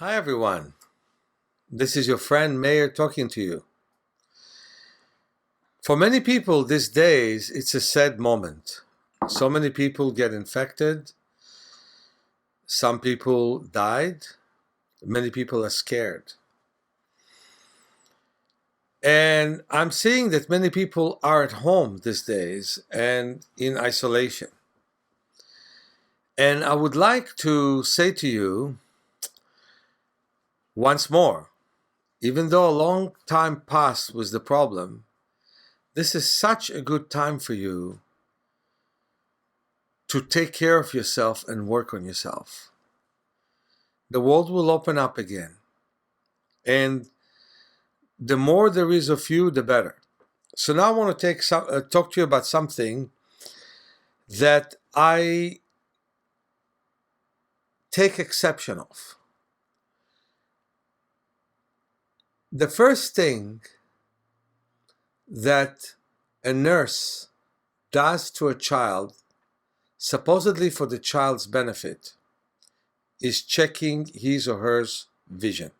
Hi everyone, this is your friend Meir talking to you. For many people these days, it's a sad moment. So many people get infected, some people died, many people are scared. And I'm seeing that many people are at home these days and in isolation. And I would like to say to you once more, even though a long time passed with the problem, this is such a good time for you to take care of yourself and work on yourself. The world will open up again. And the more there is of you, the better. So now I want to talk to you about something that I take exception of. The first thing that a nurse does to a child, supposedly for the child's benefit, is checking his or her vision.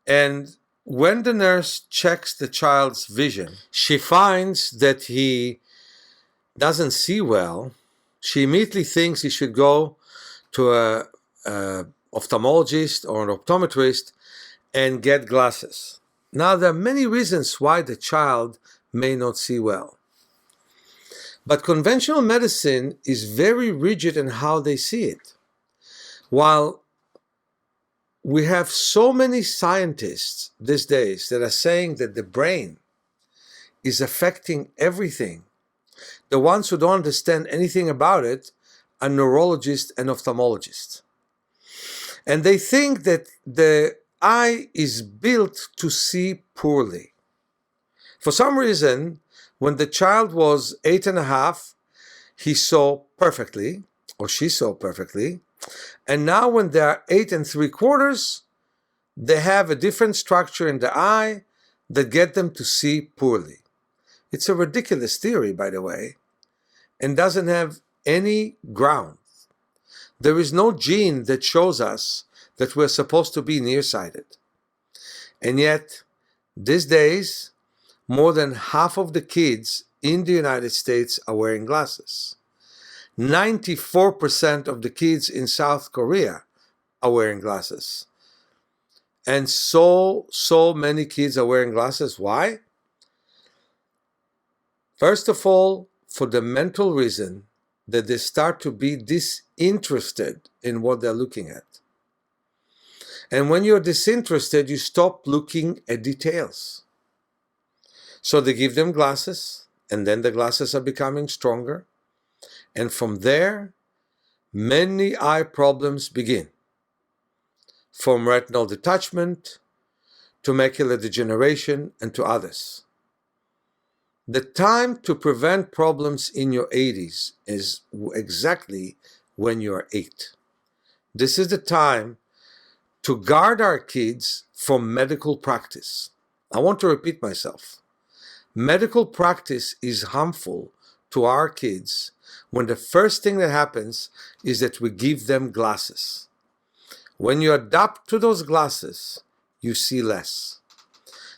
And when the nurse checks the child's vision, she finds that he doesn't see well. She immediately thinks he should go to a ophthalmologist or an optometrist and get glasses. Now, there are many reasons why the child may not see well. But conventional medicine is very rigid in how they see it. While we have so many scientists these days that are saying that the brain is affecting everything, the ones who don't understand anything about it are neurologists and ophthalmologists. And they think that the eye is built to see poorly. For some reason, when the child was 8.5, he saw perfectly, or she saw perfectly. And now when they are 8.75, they have a different structure in the eye that get them to see poorly. It's a ridiculous theory, by the way, and doesn't have any ground. There is no gene that shows us that we're supposed to be nearsighted. And yet, these days, more than half of the kids in the United States are wearing glasses. 94% of the kids in South Korea are wearing glasses. And so many kids are wearing glasses. Why? First of all, for the mental reason that they start to be disinterested in what they're looking at. And when you're disinterested, you stop looking at details. So they give them glasses, and then the glasses are becoming stronger. And from there, many eye problems begin. From retinal detachment to macular degeneration and to others. The time to prevent problems in your 80s is exactly when you're 8. This is the time to guard our kids from medical practice. I want to repeat myself. Medical practice is harmful to our kids when the first thing that happens is that we give them glasses. When you adapt to those glasses, you see less.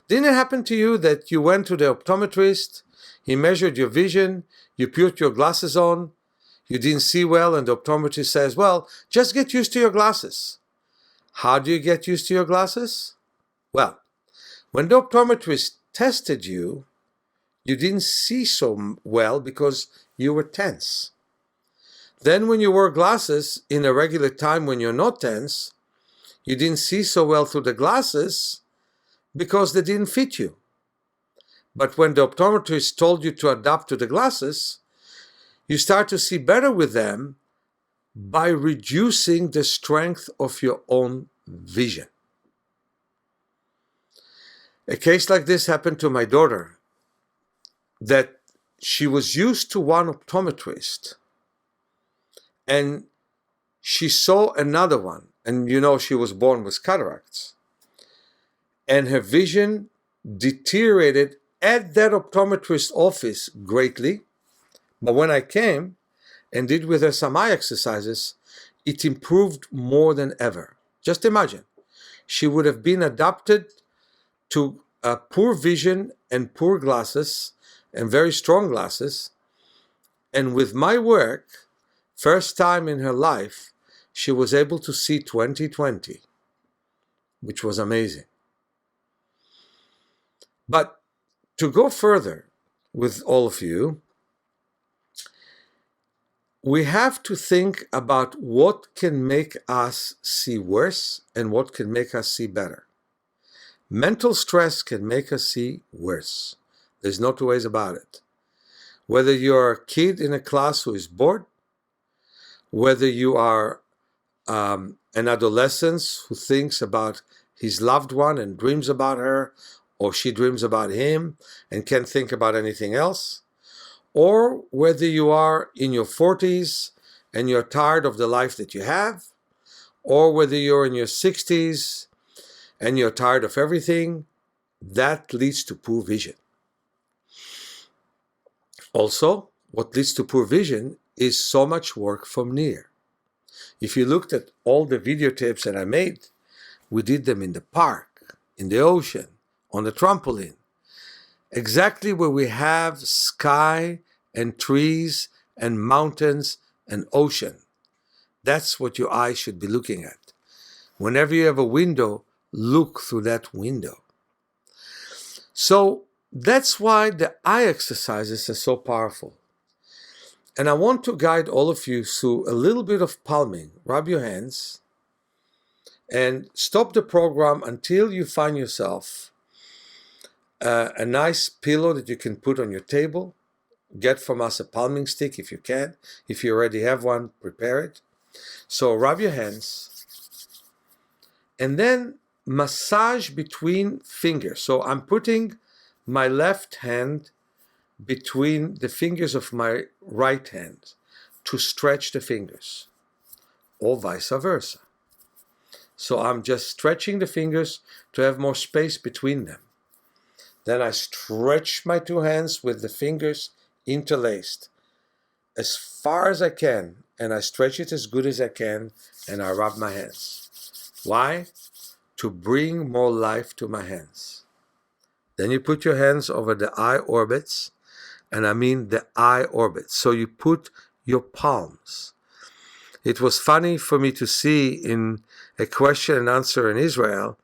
Didn't it happen to you that you went to the optometrist, he measured your vision, you put your glasses on, you didn't see well, and the optometrist says, well, just get used to your glasses. How do you get used to your glasses? Well, when the optometrist tested you, you didn't see so well because you were tense. Then when you wore glasses in a regular time when you're not tense, you didn't see so well through the glasses because they didn't fit you. But when the optometrist told you to adapt to the glasses, you start to see better with them by reducing the strength of your own vision. A case like this happened to my daughter, that she was used to one optometrist and she saw another one, and she was born with cataracts, and her vision deteriorated at that optometrist's office greatly. But when I came and did with her some eye exercises, it improved more than ever. Just imagine, she would have been adapted to poor vision and poor glasses and very strong glasses. And with my work, first time in her life, she was able to see 20/20, which was amazing. But to go further with all of you, we have to think about what can make us see worse and what can make us see better. Mental stress can make us see worse. There's no two ways about it. Whether you're a kid in a class who is bored, whether you are an adolescent who thinks about his loved one and dreams about her, or she dreams about him and can't think about anything else, or whether you are in your 40s and you're tired of the life that you have, or whether you're in your 60s and you're tired of everything, that leads to poor vision. Also, what leads to poor vision is so much work from Meir. If you looked at all the videotapes that I made, we did them in the park, in the ocean, on the trampoline, exactly where we have sky and trees and mountains and ocean. That's what your eyes should be looking at. Whenever you have a window, look through that window. So that's why the eye exercises are so powerful. And I want to guide all of you through a little bit of palming. Rub your hands and stop the program until you find yourself a nice pillow that you can put on your table. Get from us a palming stick if you can. If you already have one, prepare it. So rub your hands and then massage between fingers. So I'm putting my left hand between the fingers of my right hand to stretch the fingers, or vice versa. So I'm just stretching the fingers to have more space between them. Then I stretch my two hands with the fingers interlaced as far as I can, and I stretch it as good as I can, and I rub my hands. Why? To bring more life to my hands. Then you put your hands over the eye orbits, and I mean the eye orbits. So you put your palms. It was funny for me to see in a question and answer in Israel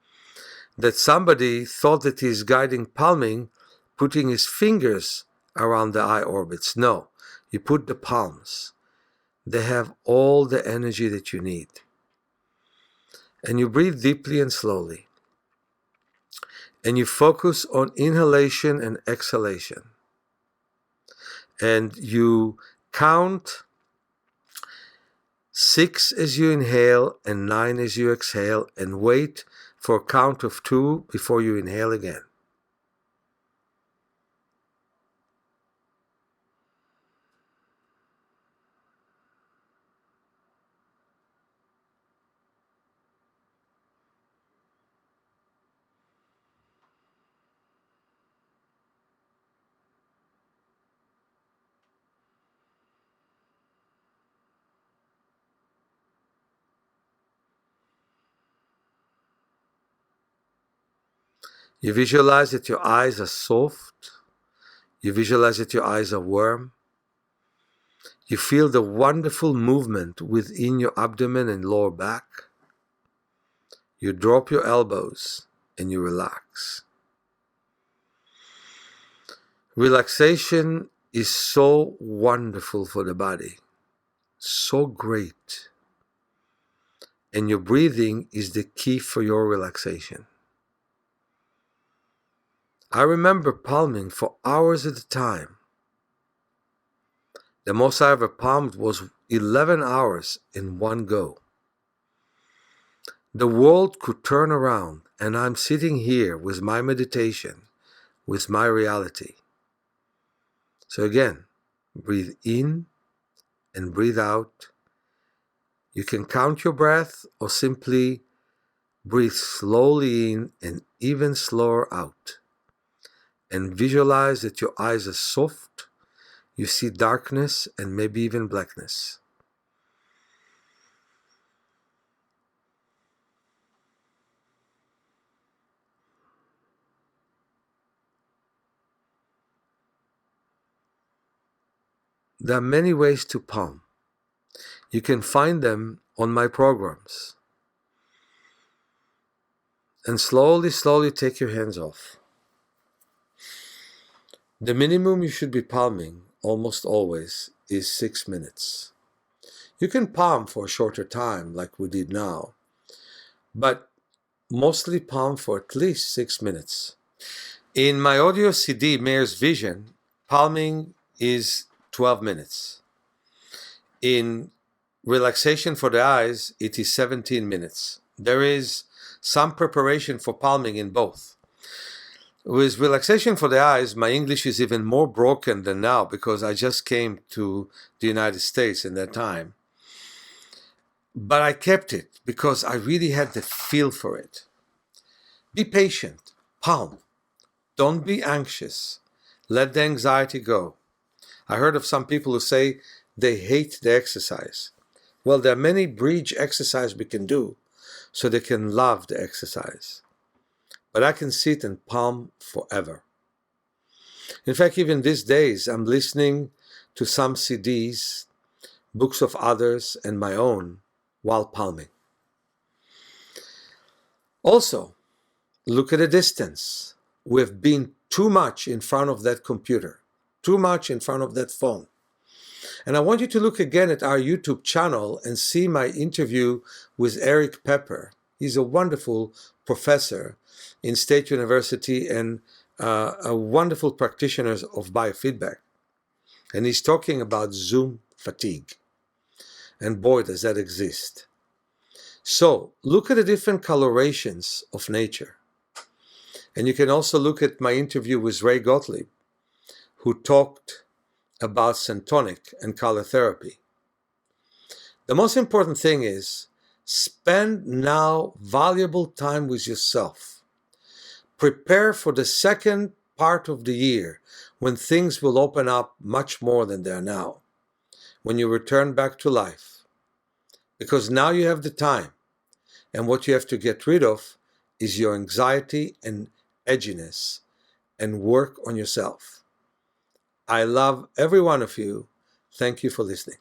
that somebody thought that he's guiding palming, putting his fingers around the eye orbits. No, you put the palms. They have all the energy that you need. And you breathe deeply and slowly. And you focus on inhalation and exhalation. And you count 6 as you inhale and 9 as you exhale, and wait for a count of 2 before you inhale again. You visualize that your eyes are soft. You visualize that your eyes are warm. You feel the wonderful movement within your abdomen and lower back. You drop your elbows and you relax. Relaxation is so wonderful for the body, so great. And your breathing is the key for your relaxation. I remember palming for hours at a time. The most I ever palmed was 11 hours in one go. The world could turn around, and I'm sitting here with my meditation, with my reality. So again, breathe in and breathe out. You can count your breath or simply breathe slowly in and even slower out. And visualize that your eyes are soft. You see darkness and maybe even blackness. There are many ways to palm. You can find them on my programs. And slowly, slowly take your hands off. The minimum you should be palming, almost always, is 6 minutes. You can palm for a shorter time, like we did now, but mostly palm for at least 6 minutes. In my audio CD, Meir's Vision, palming is 12 minutes. In Relaxation for the Eyes, it is 17 minutes. There is some preparation for palming in both. With Relaxation for the Eyes, my English is even more broken than now because I just came to the United States in that time. But I kept it because I really had the feel for it. Be patient. Palm. Don't be anxious. Let the anxiety go. I heard of some people who say they hate the exercise. Well, there are many bridge exercises we can do so they can love the exercise. But I can sit and palm forever. In fact, even these days, I'm listening to some CDs, books of others, and my own while palming. Also, look at the distance. We've been too much in front of that computer, too much in front of that phone. And I want you to look again at our YouTube channel and see my interview with Eric Pepper. He's a wonderful professor in State University and a wonderful practitioner of biofeedback. And he's talking about Zoom fatigue. And boy, does that exist. So look at the different colorations of nature. And you can also look at my interview with Ray Gottlieb, who talked about syntonic and color therapy. The most important thing is spend now valuable time with yourself. Prepare for the second part of the year when things will open up much more than they are now, when you return back to life. Because now you have the time, and what you have to get rid of is your anxiety and edginess, and work on yourself. I love every one of you. Thank you for listening.